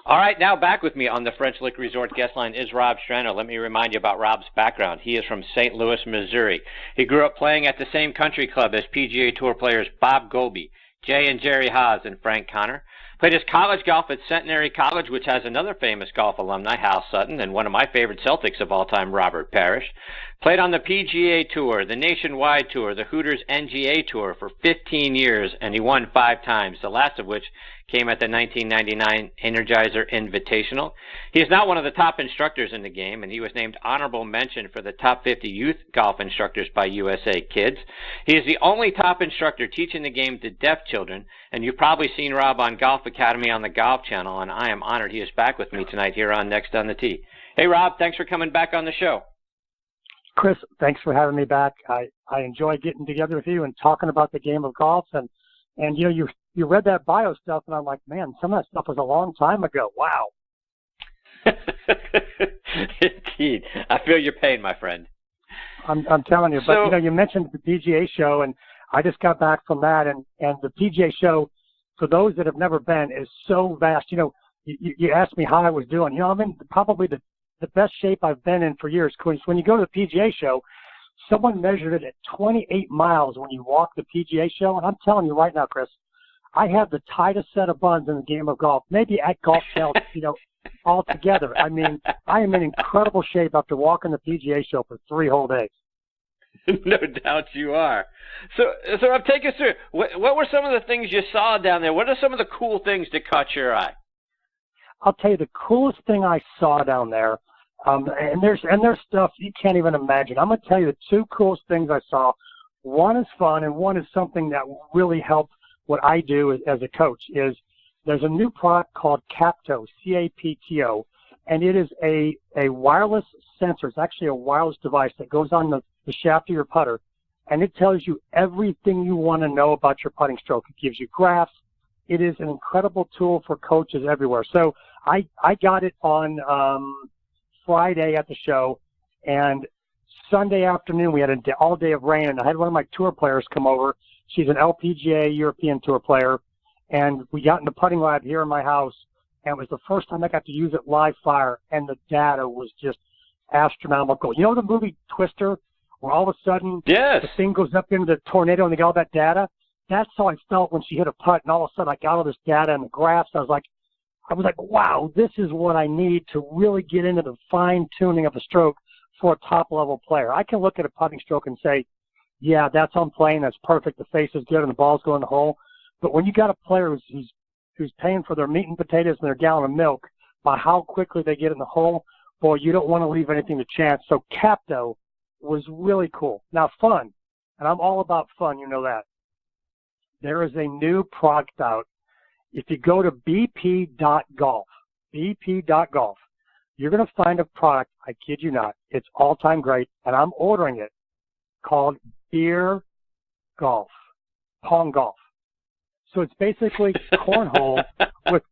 All right, now back with me on the French Lick Resort guest line is Rob Strano. Let me remind you about Rob's background. He is from St. Louis, Missouri. He grew up playing at the same country club as PGA Tour players Bob Goby, Jay and Jerry Haas, and Frank Connor. Played his college golf at Centenary College, which has another famous golf alumni, Hal Sutton, and one of my favorite Celtics of all time, Robert Parrish. Played on the PGA Tour, the Nationwide Tour, the Hooters NGA Tour for 15 years, and he won 5 times, the last of which came at the 1999 Energizer Invitational. He is now one of the top instructors in the game, and he was named honorable mention for the top 50 youth golf instructors by USA Kids. He is the only top instructor teaching the game to deaf children, and you've probably seen Rob on Golf Academy on the Golf Channel, and I am honored he is back with me tonight here on Next on the Tee. Hey, Rob, thanks for coming back on the show. Chris, thanks for having me back. I enjoy getting together with you and talking about the game of golf, and you know, you read that bio stuff, and I'm like, man, some of that stuff was a long time ago. Wow. Indeed. I feel your pain, my friend. I'm telling you. But, you know, you mentioned the PGA show, and I just got back from that. And the PGA show, for those that have never been, is so vast. You know, you asked me how I was doing. You know, I'm in probably the best shape I've been in for years. Because when you go to the PGA show, someone measured it at 28 miles when you walk the PGA show. And I'm telling you right now, Chris, I have the tightest set of buns in the game of golf, maybe at Golf Channel, you know, altogether. I mean, I am in incredible shape after walking the PGA show for 3 whole days. No doubt you are. So I'll take us through. What were some of the things you saw down there? What are some of the cool things that caught your eye? I'll tell you the coolest thing I saw down there, and there's stuff you can't even imagine. I'm going to tell you the 2 coolest things I saw. One is fun, and one is something that will really help what I do as a coach. Is there's a new product called Capto, C-A-P-T-O, and it is a wireless sensor. It's actually a wireless device that goes on the shaft of your putter, and it tells you everything you want to know about your putting stroke. It gives you graphs. It is an incredible tool for coaches everywhere. So I got it on Friday at the show, and Sunday afternoon we had an all day of rain, and I had one of my tour players come over. She's an LPGA European Tour player, and we got in the putting lab here in my house, and it was the first time I got to use it live fire, and the data was just astronomical. You know the movie Twister, where all of a sudden the thing goes up into the tornado and they got all that data? That's how I felt when she hit a putt, and all of a sudden I got all this data and the graphs. I was like, wow, this is what I need to really get into the fine-tuning of a stroke for a top-level player. I can look at a putting stroke and say, yeah, that's on plane, that's perfect, the face is good, and the ball's going in the hole. But when you got a player who's paying for their meat and potatoes and their gallon of milk by how quickly they get in the hole, boy, you don't want to leave anything to chance. So Capto was really cool. Now, fun, and I'm all about fun, you know that. There is a new product out. If you go to bp.golf, you're going to find a product, I kid you not, it's all-time great, and I'm ordering it, called Beer Golf, Pong Golf. So it's basically cornhole with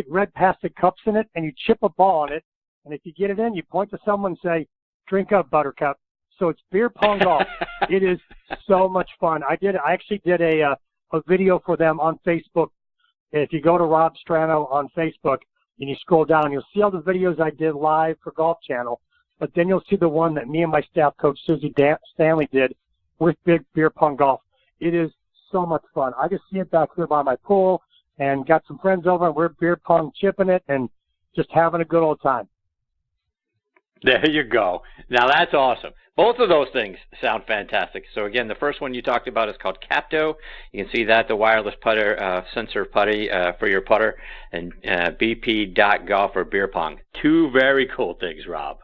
red plastic cups in it, and you chip a ball on it, and if you get it in, you point to someone and say, drink up, buttercup. So it's beer pong golf. It is so much fun. I actually did a video for them on Facebook. If you go to Rob Strano on Facebook and you scroll down, you'll see all the videos I did live for Golf Channel, but then you'll see the one that me and my staff coach, Susie Stanley, did with big beer pong golf. It is so much fun. I just see it back here by my pool and got some friends over, and we're beer pong chipping it and just having a good old time. There you go. Now that's awesome. Both of those things sound fantastic. So again, the first one you talked about is called Capto. You can see that, the wireless putter, sensor putty for your putter, and bp.golf or beer pong. 2 very cool things, Rob.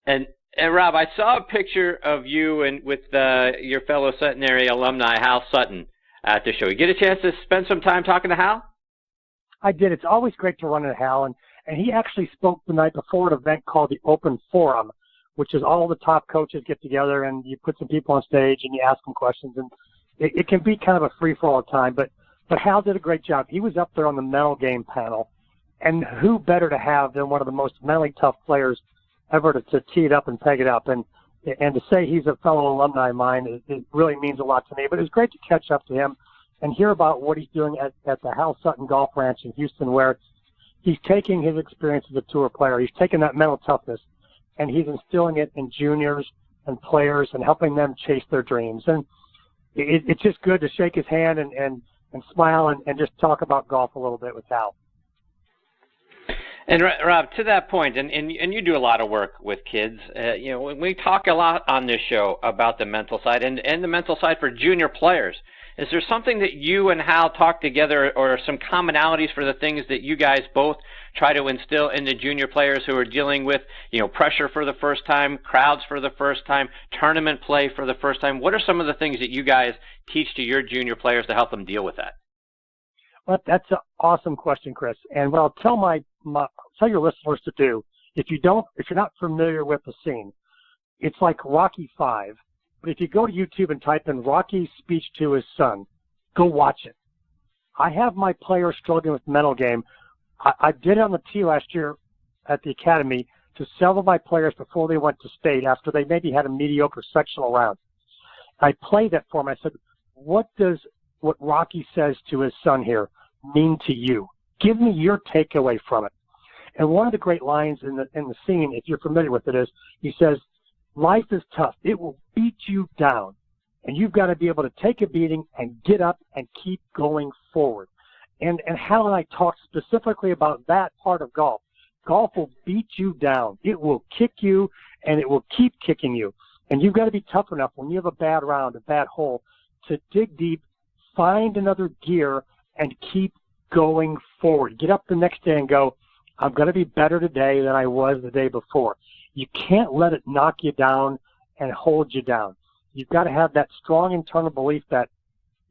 And Rob, I saw a picture of you and with your fellow Centenary alumni, Hal Sutton, at the show. You get a chance to spend some time talking to Hal? I did. It's always great to run into Hal, and he actually spoke the night before an event called the Open Forum, which is all the top coaches get together, and you put some people on stage and you ask them questions, and it can be kind of a free-for-all time. But Hal did a great job. He was up there on the mental game panel, and who better to have than one of the most mentally tough players ever to tee it up and peg it up. And to say he's a fellow alumni of mine, it really means a lot to me. But it was great to catch up to him and hear about what he's doing at the Hal Sutton Golf Ranch in Houston, where he's taking his experience as a tour player, he's taking that mental toughness, and he's instilling it in juniors and players and helping them chase their dreams. And it's just good to shake his hand and smile and just talk about golf a little bit with Hal. And Rob, to that point, and you do a lot of work with kids. You know, we talk a lot on this show about the mental side and the mental side for junior players. Is there something that you and Hal talk together, or some commonalities for the things that you guys both try to instill in the junior players who are dealing with, you know, pressure for the first time, crowds for the first time, tournament play for the first time? What are some of the things that you guys teach to your junior players to help them deal with that? Well, that's an awesome question, Chris. And what I'll tell your listeners to do, if you're not familiar with the scene, it's like Rocky V. But if you go to YouTube and type in Rocky's speech to his son, go watch it. I have my players struggling with mental game. I did it on the tee last year at the Academy to several of my players before they went to state, after they maybe had a mediocre sectional round. I played that for them. I said, what does what Rocky says to his son here mean to you? Give me your takeaway from it. And one of the great lines in the scene, if you're familiar with it, is he says, life is tough. It will beat you down. And you've got to be able to take a beating and get up and keep going forward. And Hal and I talked specifically about that part of golf. Golf will beat you down. It will kick you, and it will keep kicking you. And you've got to be tough enough when you have a bad round, a bad hole, to dig deep, find another gear, and keep going forward. Get up the next day and go, I'm going to be better today than I was the day before. You can't let it knock you down and hold you down. You've got to have that strong internal belief that,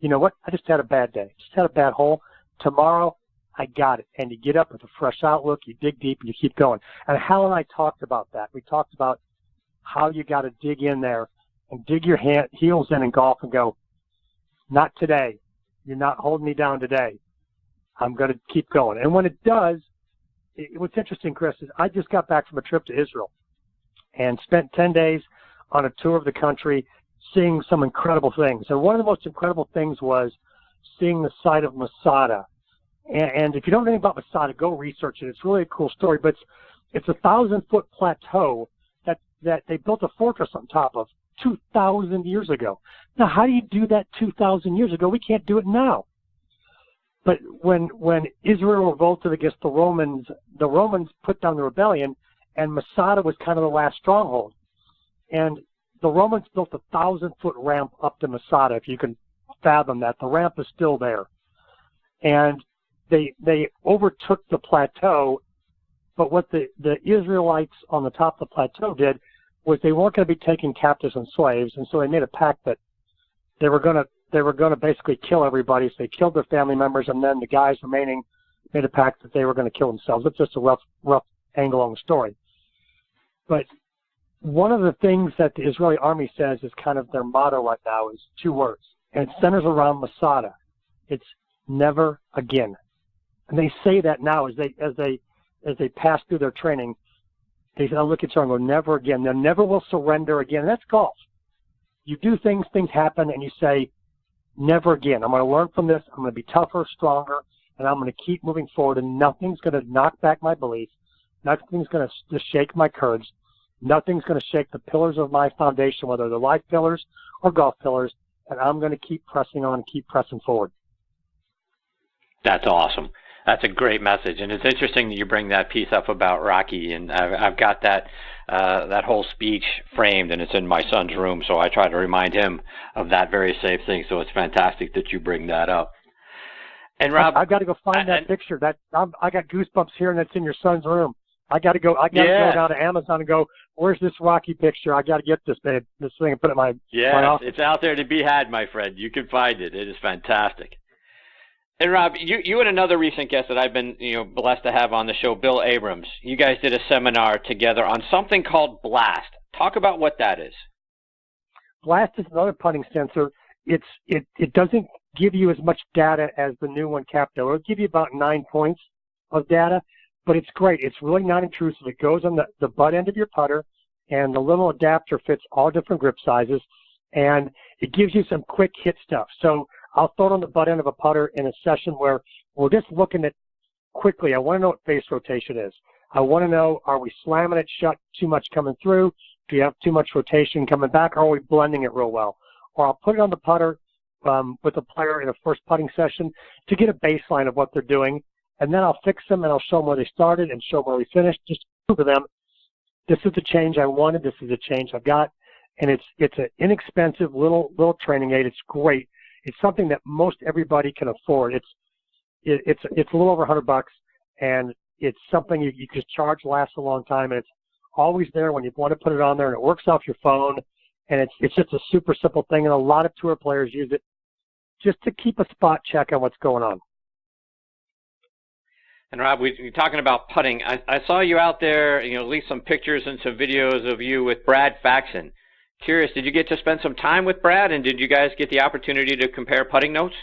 you know what, I just had a bad day. Just had a bad hole. Tomorrow, I got it. And you get up with a fresh outlook, you dig deep, and you keep going. And Hal and I talked about that. We talked about how you got to dig in there and dig your heels in golf and go, not today. You're not holding me down today. I'm going to keep going. And when it does, what's interesting, Chris, is I just got back from a trip to Israel and spent 10 days on a tour of the country seeing some incredible things. And one of the most incredible things was seeing the site of Masada. And if you don't know anything about Masada, go research it. It's really a cool story. But it's a 1,000-foot plateau that they built a fortress on top of 2,000 years ago. Now, how do you do that 2,000 years ago? We can't do it now. But when Israel revolted against the Romans put down the rebellion, and Masada was kind of the last stronghold. And the Romans built a 1,000-foot ramp up to Masada, if you can fathom that. The ramp is still there. And they overtook the plateau, but what the Israelites on the top of the plateau did was they weren't going to be taking captives and slaves, and so they made a pact that they were going to basically kill everybody. So they killed their family members, and then the guys remaining made a pact that they were going to kill themselves. It's just a rough angle on the story. But one of the things that the Israeli army says is kind of their motto right now is two words, and it centers around Masada. It's never again. And they say that now as they pass through their training. They look at each other and go, never again. They never will surrender again. And that's golf. You do things happen, and you say, never again. I'm going to learn from this. I'm going to be tougher, stronger, and I'm going to keep moving forward, and nothing's going to knock back my belief. Nothing's going to shake my courage. Nothing's going to shake the pillars of my foundation, whether they're life pillars or golf pillars, and I'm going to keep pressing on and keep pressing forward. That's awesome. That's a great message, and it's interesting that you bring that piece up about Rocky, and I've got that whole speech framed, and it's in my son's room, so I try to remind him of that very same thing, so it's fantastic that you bring that up. And Rob, I've got to go find that picture. I got goosebumps here, and it's in your son's room. I got to go down to Amazon and go, where's this Rocky picture? I got to get this thing and put it in my office. It's out there to be had, my friend. You can find it. It is fantastic. And Rob, you and another recent guest that I've been blessed to have on the show, Bill Abrams, you guys did a seminar together on something called Blast. Talk about what that is. Blast is another putting sensor. It doesn't give you as much data as the new one, Capto. It'll give you about 9 points of data, but it's great. It's really not intrusive. It goes on the butt end of your putter, and the little adapter fits all different grip sizes, and it gives you some quick hit stuff. So I'll throw it on the butt end of a putter in a session where we're just looking at quickly, I want to know what face rotation is. I want to know, are we slamming it shut, too much coming through? Do you have too much rotation coming back? Or are we blending it real well? Or I'll put it on the putter with a player in a first putting session to get a baseline of what they're doing. And then I'll fix them and I'll show them where they started and show them where we finished, just to prove to them, this is the change I wanted, this is the change I've got. And it's an inexpensive little training aid. It's great. It's something that most everybody can afford. It's a little over $100, and it's something you just charge, lasts a long time, and it's always there when you want to put it on there, and it works off your phone, and it's just a super simple thing, and a lot of tour players use it just to keep a spot check on what's going on. And Rob, we're talking about putting. I saw you out there, at least some pictures and some videos of you with Brad Faxon. Curious, did you get to spend some time with Brad, and did you guys get the opportunity to compare putting notes?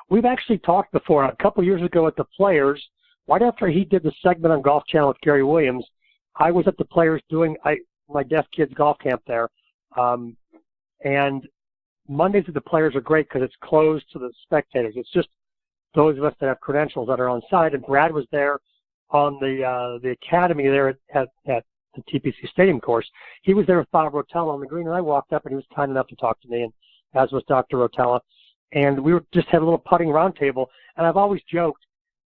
We've actually talked before. A couple years ago at the Players, right after he did the segment on Golf Channel with Gary Williams, I was at the Players doing my deaf kids golf camp there. And Mondays at the Players are great because it's closed to the spectators. It's just those of us that have credentials that are on site. And Brad was there on the academy there at the TPC Stadium course. He was there with Bob Rotella on the green, and I walked up, and he was kind enough to talk to me, and as was Dr. Rotella. And we just had a little putting roundtable. And I've always joked,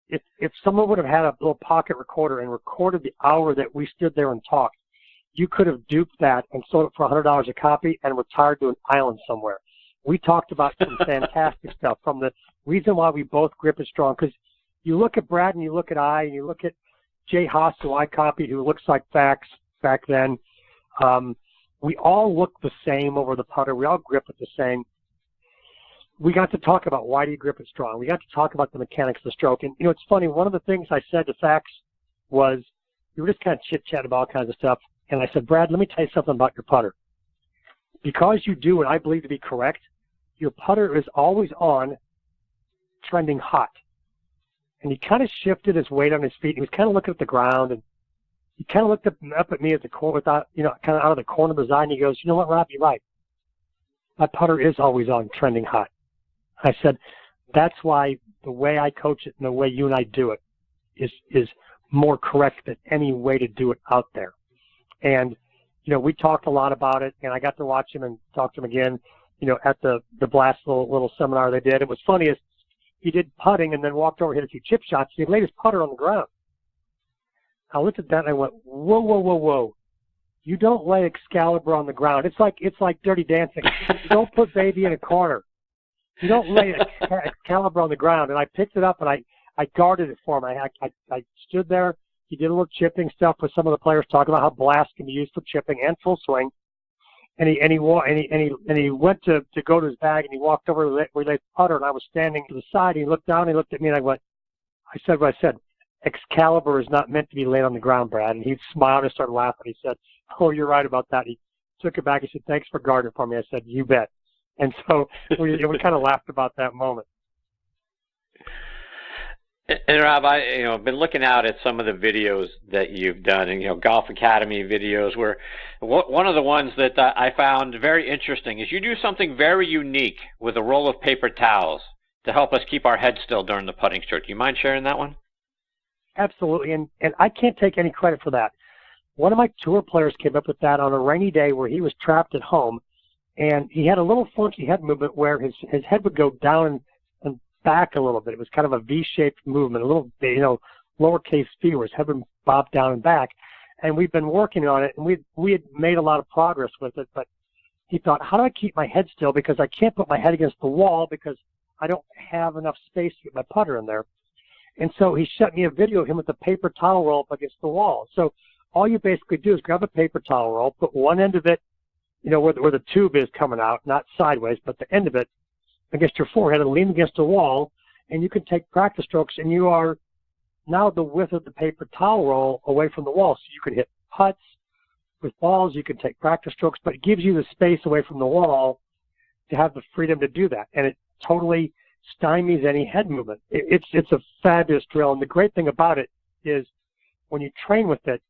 if someone would have had a little pocket recorder and recorded the hour that we stood there and talked, you could have duped that and sold it for $100 a copy and retired to an island somewhere. We talked about some fantastic stuff, from the reason why we both grip it strong. Because you look at Brad and you look at and you look at Jay Haas, who I copied, who looks like Fax back then. We all look the same over the putter. We all grip it the same. We got to talk about why do you grip it strong. We got to talk about the mechanics of the stroke. And, it's funny, one of the things I said to Fax was, we were just kind of chit-chatting about all kinds of stuff. And I said, Brad, let me tell you something about your putter. Because you do what I believe to be correct, your putter is always on, trending hot. And he kind of shifted his weight on his feet. He was kind of looking at the ground, and he kind of looked up at me at the corner, without, kind of out of the corner of his eye, and he goes, you know what, Rob, you're right. My putter is always on, trending hot. I said, that's why the way I coach it and the way you and I do it is more correct than any way to do it out there. And, we talked a lot about it, and I got to watch him and talk to him again, at the Blast little seminar they did. It was funny as he did putting and then walked over, hit a few chip shots. He laid his putter on the ground. I looked at that and I went, whoa, whoa, whoa, whoa. You don't lay Excalibur on the ground. It's like Dirty Dancing. You don't put baby in a corner. You don't lay Excalibur on the ground. And I picked it up and I guarded it for him. I stood there. He did a little chipping stuff with some of the players, talking about how Blast can be used for chipping and full swing. And he went to go to his bag, and he walked over to where he laid the putter, and I was standing to the side. He looked down, and he looked at me, and I said what I said. Excalibur is not meant to be laid on the ground, Brad. And he smiled and started laughing. He said, oh, you're right about that. He took it back. He said, thanks for guarding it for me. I said, you bet. And so we kind of laughed about that moment. And Rob, I've been looking out at some of the videos that you've done, and Golf Academy videos. Where one of the ones that I found very interesting is you do something very unique with a roll of paper towels to help us keep our heads still during the putting stroke. Do you mind sharing that one? Absolutely, and I can't take any credit for that. One of my tour players came up with that on a rainy day where he was trapped at home, and he had a little funky head movement where his head would go down and back a little bit. It was kind of a V-shaped movement, a little, lowercase v, where his head would bob down and back. And we've been working on it, and we had made a lot of progress with it, but he thought, how do I keep my head still? Because I can't put my head against the wall because I don't have enough space to get my putter in there. And so he sent me a video of him with a paper towel roll up against the wall. So all you basically do is grab a paper towel roll, put one end of it, where the tube is coming out, not sideways, but the end of it against your forehead, and lean against a wall, and you can take practice strokes, and you are now the width of the paper towel roll away from the wall. So you can hit putts with balls, you can take practice strokes, but it gives you the space away from the wall to have the freedom to do that. And it totally stymies any head movement. It's a fabulous drill, and the great thing about it is when you train with it,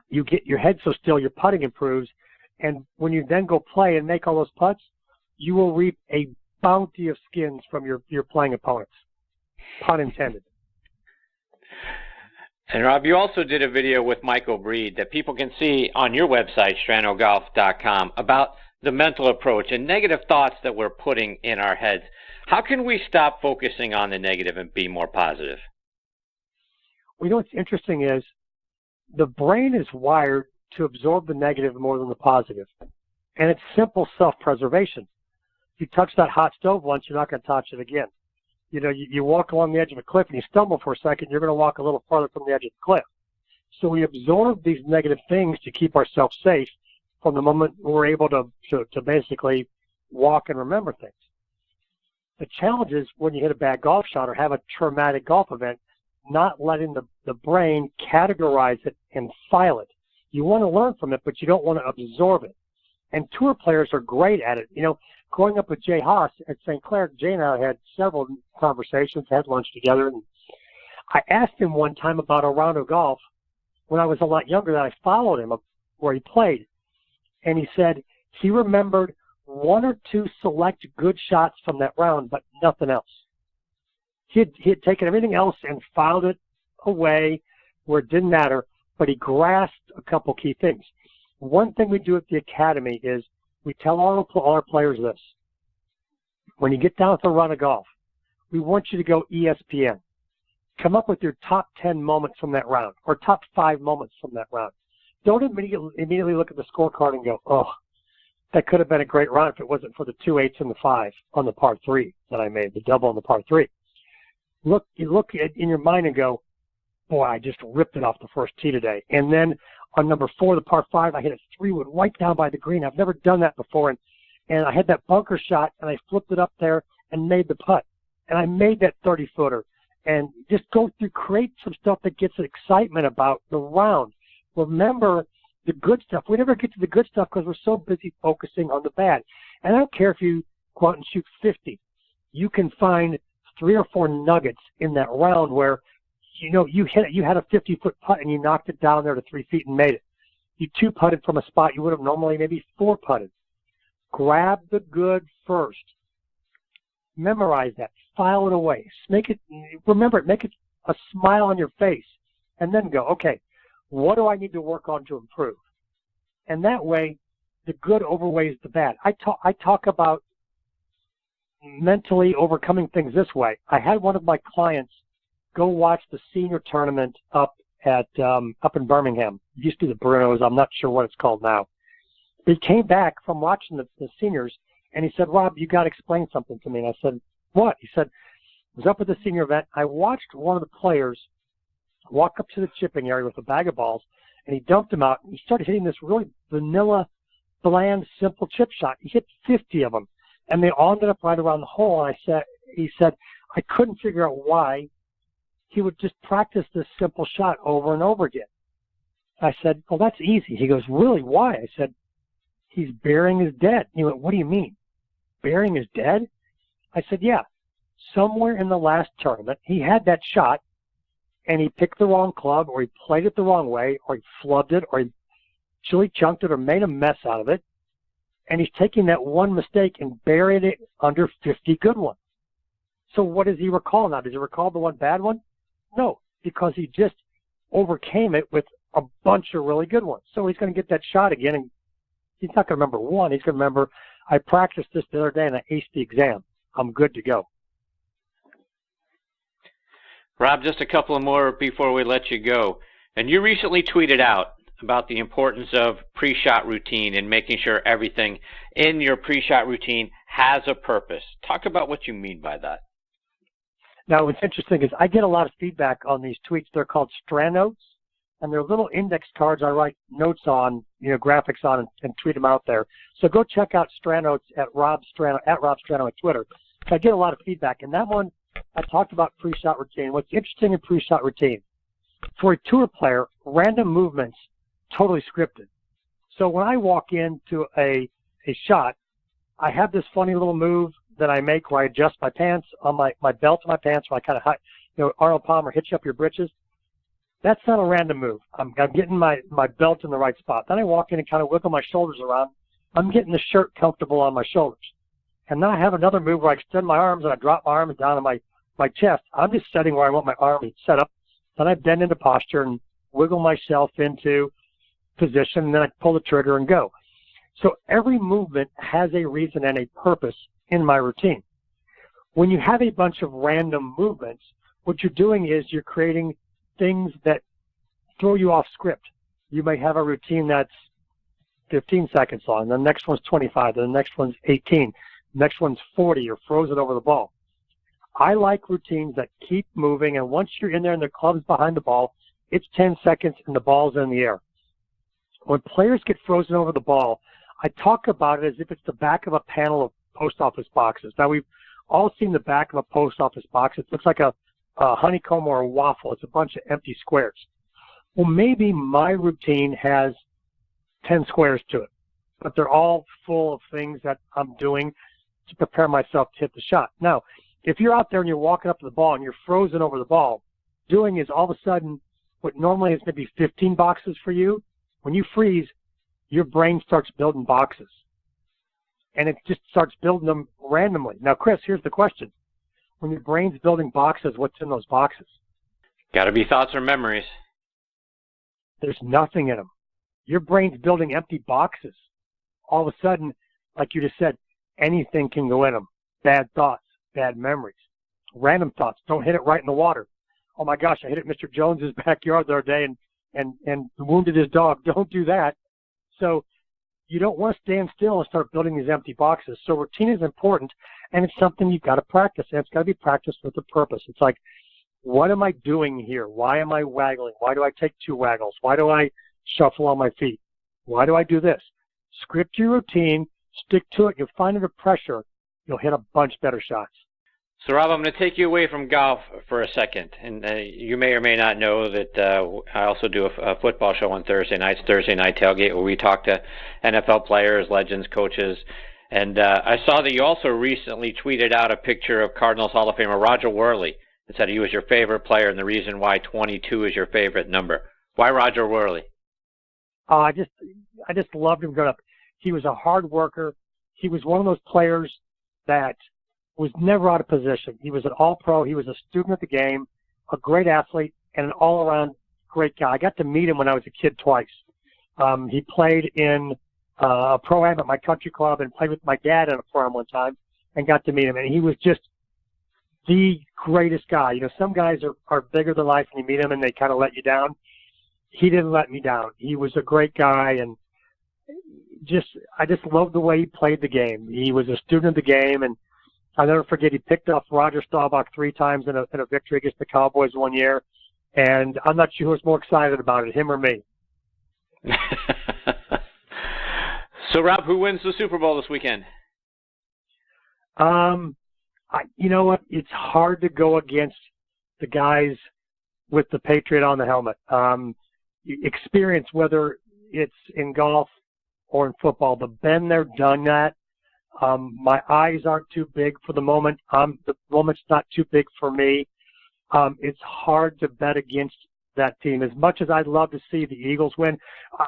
you get your head so still, your putting improves, and when you then go play and make all those putts, you will reap a bounty of skins from your playing opponents, pun intended. And Rob, you also did a video with Michael Breed that people can see on your website, stranogolf.com, about the mental approach and negative thoughts that we're putting in our heads. How can we stop focusing on the negative and be more positive? Well, you know what's interesting is the brain is wired to absorb the negative more than the positive. And it's simple self-preservation. If you touch that hot stove once, you're not going to touch it again. You know, you walk along the edge of a cliff and you stumble for a second, you're going to walk a little farther from the edge of the cliff. So we absorb these negative things to keep ourselves safe from the moment we're able to basically walk and remember things. The challenge is when you hit a bad golf shot or have a traumatic golf event, not letting the brain categorize it and file it. You want to learn from it, but you don't want to absorb it. And tour players are great at it. You know, growing up with Jay Haas at St. Clair, Jay and I had several conversations, had lunch together, and I asked him one time about a round of golf when I was a lot younger that I followed him where he played. And he said he remembered one or two select good shots from that round, but nothing else. He had taken everything else and filed it away where it didn't matter, but he grasped a couple key things. One thing we do at the Academy is we tell all our players this. When you get down with a run of golf, we want you to go ESPN. Come up with your top 10 moments from that round or top 5 moments from that round. Don't immediately look at the scorecard and go, oh, that could have been a great round if it wasn't for the 2 8s and the 5 on the par 3 that I made, the double on the par 3. You look in your mind and go, boy, I just ripped it off the first tee today. And then on number 4, the par 5, I hit a 3-wood right down by the green. I've never done that before. And I had that bunker shot, and I flipped it up there and made the putt. And I made that 30-footer. And just go through, create some stuff that gets excitement about the round. Remember the good stuff. We never get to the good stuff because we're so busy focusing on the bad. And I don't care if you go out and shoot 50. You can find 3 or 4 nuggets in that round where, you know, you had a 50-foot putt and you knocked it down there to 3 feet and made it. You 2-putted from a spot you would have normally maybe 4-putted. Grab the good first. Memorize that. File it away. Remember it. Make it a smile on your face. And then go, okay, what do I need to work on to improve? And that way, the good overweighs the bad. I talk about mentally overcoming things this way. I had one of my clients go watch the senior tournament up in Birmingham. It used to be the Brunos. I'm not sure what it's called now. He came back from watching the seniors, and he said, Rob, you got to explain something to me. And I said, what? He said, I was up at the senior event. I watched one of the players walk up to the chipping area with a bag of balls, and he dumped them out, and he started hitting this really vanilla, bland, simple chip shot. He hit 50 of them, and they all ended up right around the hole. And he said, I couldn't figure out why he would just practice this simple shot over and over again. I said, well, that's easy. He goes, really, why? I said, he's burying his dead. He went, what do you mean? Burying his dead? I said, yeah. Somewhere in the last tournament, he had that shot, and he picked the wrong club, or he played it the wrong way, or he flubbed it, or he chili chunked it, or made a mess out of it. And he's taking that one mistake and burying it under 50 good ones. So what does he recall now? Does he recall the one bad one? No, because he just overcame it with a bunch of really good ones. So he's going to get that shot again, and he's not going to remember one. He's going to remember, I practiced this the other day and I aced the exam. I'm good to go. Rob, just a couple of more before we let you go. And you recently tweeted out about the importance of pre-shot routine and making sure everything in your pre-shot routine has a purpose. Talk about what you mean by that. Now, what's interesting is I get a lot of feedback on these tweets. They're called Strano, and they're little index cards I write notes on, graphics on, and tweet them out there. So go check out Strano at Rob Strano at Twitter. So I get a lot of feedback, and that one I talked about pre-shot routine. What's interesting in pre-shot routine, for a tour player, random movements totally scripted. So when I walk into a shot, I have this funny little move that I make where I adjust my pants on my belt to my pants, where I kind of, Arnold Palmer hits you up your britches. That's not a random move. I'm getting my belt in the right spot. Then I walk in and kind of wiggle my shoulders around. I'm getting the shirt comfortable on my shoulders. And then I have another move where I extend my arms and I drop my arms down on my chest. I'm just setting where I want my arm set up Then I bend into posture and wiggle myself into position, and then I pull the trigger and go. So every movement has a reason and a purpose in my routine. When you have a bunch of random movements, what you're doing is you're creating things that throw you off script. You may have a routine that's 15 seconds long, the next one's 25, the next one's 18, the next one's 40, you're frozen over the ball. I like routines that keep moving, and once you're in there and the club's behind the ball, it's 10 seconds and the ball's in the air. When players get frozen over the ball, I talk about it as if it's the back of a panel of post office boxes. Now, we've all seen the back of a post office box. It looks like a honeycomb or a waffle. It's a bunch of empty squares. Well, maybe my routine has 10 squares to it, but they're all full of things that I'm doing to prepare myself to hit the shot. Now, if you're out there and you're walking up to the ball and you're frozen over the ball, doing is all of a sudden what normally is maybe 15 boxes for you, when you freeze, your brain starts building boxes. And it just starts building them randomly. Now, Chris, here's the question. When your brain's building boxes, what's in those boxes? Got to be thoughts or memories. There's nothing in them. Your brain's building empty boxes. All of a sudden, like you just said, anything can go in them. Bad thoughts, bad memories, random thoughts. Don't hit it right in the water. Oh my gosh, I hit it in Mr. Jones's backyard the other day and wounded his dog. Don't do that. So you don't want to stand still and start building these empty boxes. So routine is important, and it's something you've got to practice, and it's got to be practiced with a purpose. It's like, what am I doing here? Why am I waggling? Why do I take 2 waggles? Why do I shuffle on my feet? Why do I do this? Script your routine, stick to it. You'll find under pressure, you'll hit a bunch better shots. So, Rob, I'm going to take you away from golf for a second. And you may or may not know that I also do a football show on Thursday nights, Thursday Night Tailgate, where we talk to NFL players, legends, coaches. And I saw that you also recently tweeted out a picture of Cardinals Hall of Famer Roger Worley and said he was your favorite player and the reason why 22 is your favorite number. Why Roger Worley? I just loved him growing up. He was a hard worker. He was one of those players that was never out of position. He was an all-pro. He was a student of the game, a great athlete, and an all-around great guy. I got to meet him when I was a kid twice. He played in a pro-am at my country club and played with my dad in a pro-am one time and got to meet him. And he was just the greatest guy. You know, some guys are bigger than life and you meet him and they kind of let you down. He didn't let me down. He was a great guy, and I just loved the way he played the game. He was a student of the game, and I'll never forget, he picked off Roger Staubach 3 times in a victory against the Cowboys one year, and I'm not sure who was more excited about it, him or me. So, Rob, who wins the Super Bowl this weekend? You know what? It's hard to go against the guys with the Patriot on the helmet. Experience, whether it's in golf or in football, the been there, done that. My eyes aren't too big for the moment. The moment's not too big for me. It's hard to bet against that team. As much as I'd love to see the Eagles win,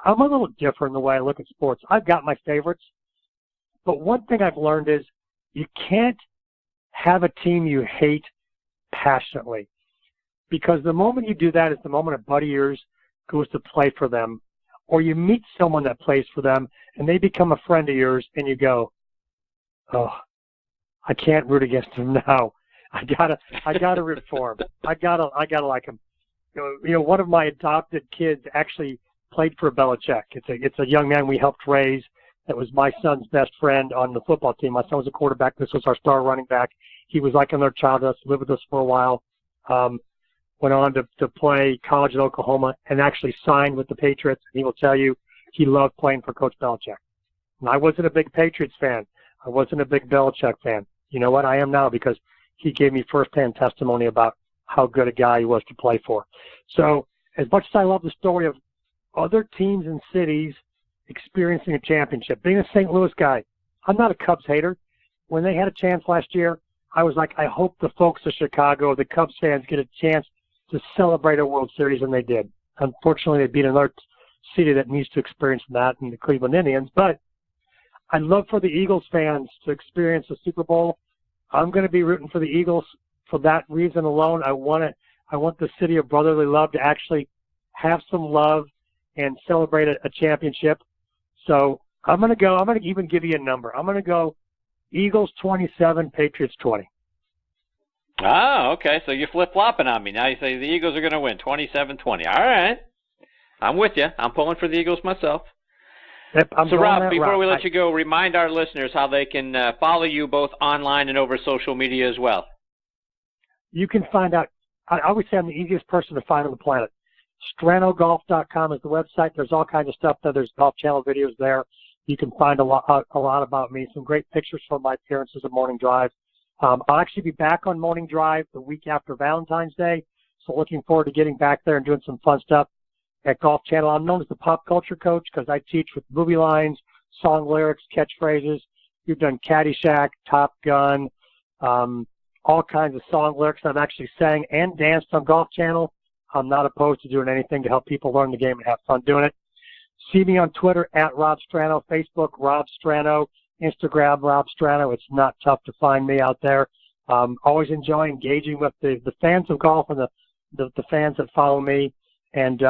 I'm a little different in the way I look at sports. I've got my favorites, but one thing I've learned is you can't have a team you hate passionately, because the moment you do that is the moment a buddy of yours goes to play for them, or you meet someone that plays for them and they become a friend of yours and you go, oh, I can't root against him now. I gotta root for him. I gotta like him. You know, one of my adopted kids actually played for Belichick. It's a young man we helped raise. That was my son's best friend on the football team. My son was a quarterback. This was our star running back. He was like another child to us, lived with us for a while. Went on to play college at Oklahoma and actually signed with the Patriots. He will tell you he loved playing for Coach Belichick. And I wasn't a big Patriots fan. I wasn't a big Belichick fan. You know what? I am now, because he gave me firsthand testimony about how good a guy he was to play for. So as much as I love the story of other teams and cities experiencing a championship, being a St. Louis guy, I'm not a Cubs hater. When they had a chance last year, I was like, I hope the folks of Chicago, the Cubs fans, get a chance to celebrate a World Series, and they did. Unfortunately, they beat another city that needs to experience that in the Cleveland Indians. But I'd love for the Eagles fans to experience the Super Bowl. I'm going to be rooting for the Eagles for that reason alone. I want I want the city of brotherly love to actually have some love and celebrate a championship. So I'm going to even give you a number. I'm going to go Eagles 27, Patriots 20. Oh, okay. So you're flip-flopping on me. Now you say the Eagles are going to win 27-20. All right. I'm with you. I'm pulling for the Eagles myself. Yep, so, Rob, before we let you go, remind our listeners how they can follow you both online and over social media as well. You can find out. I always say I'm the easiest person to find on the planet. StranoGolf.com is the website. There's all kinds of stuff there. There's Golf Channel videos there. You can find a lot about me, some great pictures from my appearances at Morning Drive. I'll actually be back on Morning Drive the week after Valentine's Day, so looking forward to getting back there and doing some fun stuff at Golf Channel. I'm known as the pop culture coach because I teach with movie lines, song lyrics, catchphrases. You've done Caddyshack, Top Gun, all kinds of song lyrics I've actually sang and danced on Golf Channel. I'm not opposed to doing anything to help people learn the game and have fun doing it. See me on Twitter at Rob Strano, Facebook Rob Strano, Instagram Rob Strano. It's not tough to find me out there. Always enjoy engaging with the fans of golf and the fans that follow me. And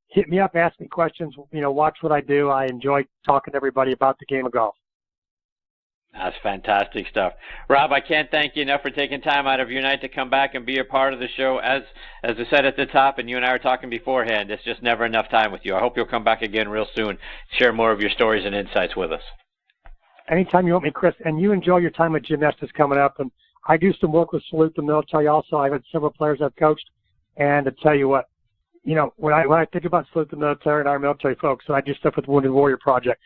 hit me up, ask me questions. Watch what I do. I enjoy talking to everybody about the game of golf. That's fantastic stuff. Rob, I can't thank you enough for taking time out of your night to come back and be a part of the show. As I said at the top, and you and I were talking beforehand, it's just never enough time with you. I hope you'll come back again real soon, share more of your stories and insights with us. Anytime you want me, Chris, and you enjoy your time at gymnastics coming up. And I do some work with Salute the Military also. I've had several players I've coached. And to tell you what, when I think about Salute the Military and our military folks, and I do stuff with the Wounded Warrior Project,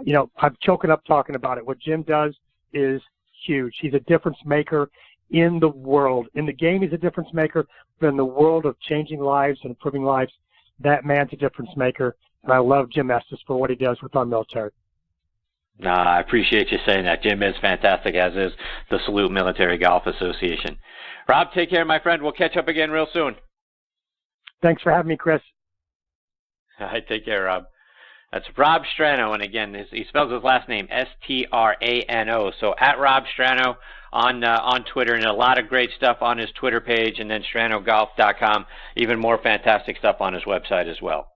I'm choking up talking about it. What Jim does is huge. He's a difference maker in the world. In the game, he's a difference maker, but in the world of changing lives and improving lives, that man's a difference maker. And I love Jim Estes for what he does with our military. I appreciate you saying that. Jim is fantastic, as is the Salute Military Golf Association. Rob, take care, my friend. We'll catch up again real soon. Thanks for having me, Chris. All right, take care, Rob. That's Rob Strano, and again, he spells his last name Strano. So at Rob Strano on Twitter, and a lot of great stuff on his Twitter page, and then StranoGolf.com. Even more fantastic stuff on his website as well.